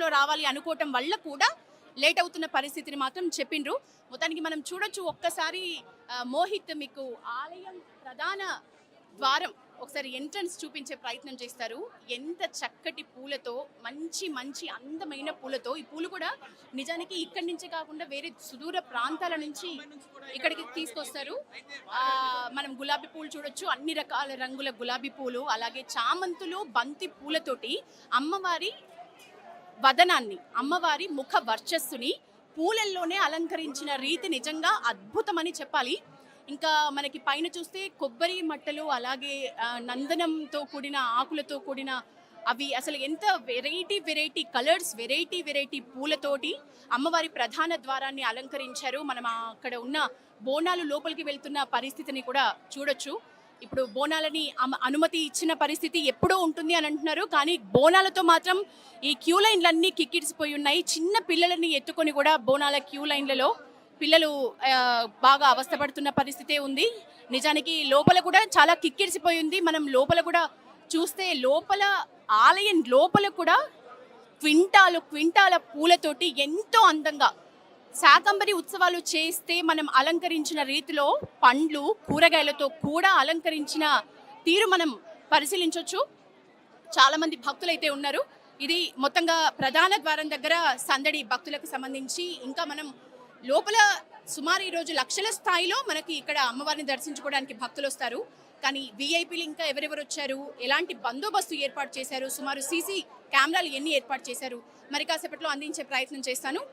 టైంలో రావాలి అనుకోవటం వల్ల కూడా లేట్ అవుతున్న పరిస్థితిని మాత్రం చెప్పిండ్రు. మొత్తానికి మనం చూడొచ్చు ఒక్కసారి మోహిత్ మీకు ఆలయం ప్రధాన ద్వారం ఒకసారి ఎంట్రన్స్ చూపించే ప్రయత్నం చేస్తారు. ఎంత చక్కటి పూలతో, మంచి మంచి అందమైన పూలతో, ఈ పూలు కూడా నిజానికి ఇక్కడి నుంచే కాకుండా వేరే సుదూర ప్రాంతాల నుంచి ఇక్కడికి తీసుకొస్తారు. మనం గులాబీ పూలు చూడొచ్చు, అన్ని రకాల రంగుల గులాబీ పూలు, అలాగే చామంతులు, బంతి పూలతోటి అమ్మవారి వదనాన్ని, అమ్మవారి ముఖ వర్చస్సుని పూలల్లోనే అలంకరించిన రీతి నిజంగా అద్భుతమని చెప్పాలి. ఇంకా మనకి పైన చూస్తే కొబ్బరి మట్టలు, అలాగే నందనంతో కూడిన ఆకులతో కూడిన అవి అసలు ఎంత వెరైటీ కలర్స్, వెరైటీ పూలతోటి అమ్మవారి ప్రధాన ద్వారాన్ని అలంకరించారు. మనం అక్కడ ఉన్న బోనాలు లోపలికి వెళ్తున్న పరిస్థితిని కూడా చూడొచ్చు. ఇప్పుడు బోనాలని అనుమతి ఇచ్చిన పరిస్థితి ఎప్పుడో ఉంటుంది అని అంటున్నారు, కానీ బోనాలతో మాత్రం ఈ క్యూ లైన్లన్నీ కిక్కిరిసిపోయి ఉన్నాయి. చిన్న పిల్లలని ఎత్తుకొని కూడా బోనాల క్యూ లైన్లలో పిల్లలు బాగా అవస్థపడుతున్న పరిస్థితే ఉంది. నిజానికి లోపల కూడా చాలా కిక్కిరిసిపోయి ఉంది. మనం లోపల కూడా చూస్తే లోపల ఆలయం లోపల కూడా క్వింటాల పూలతోటి ఎంతో అందంగా శాకంబరి ఉత్సవాలు చేస్తే మనం అలంకరించిన రీతిలో పండ్లు, కూరగాయలతో కూడా అలంకరించిన తీరు మనం పరిశీలించవచ్చు. చాలా మంది భక్తులైతే ఉన్నారు. ఇది మొత్తంగా ప్రధాన ద్వారం దగ్గర సందడి భక్తులకు సంబంధించి. ఇంకా మనం లోపల సుమారు ఈరోజు లక్షల స్థాయిలో మనకి ఇక్కడ అమ్మవారిని దర్శించుకోవడానికి భక్తులు వస్తారు. కానీ విఐపీలు ఇంకా ఎవరెవరు వచ్చారు, ఎలాంటి బందోబస్తు ఏర్పాటు చేశారు, సుమారు సీసీ కెమెరాలు ఎన్ని ఏర్పాటు చేశారు, మరి కాసేపట్లో అందించే ప్రయత్నం చేస్తాను.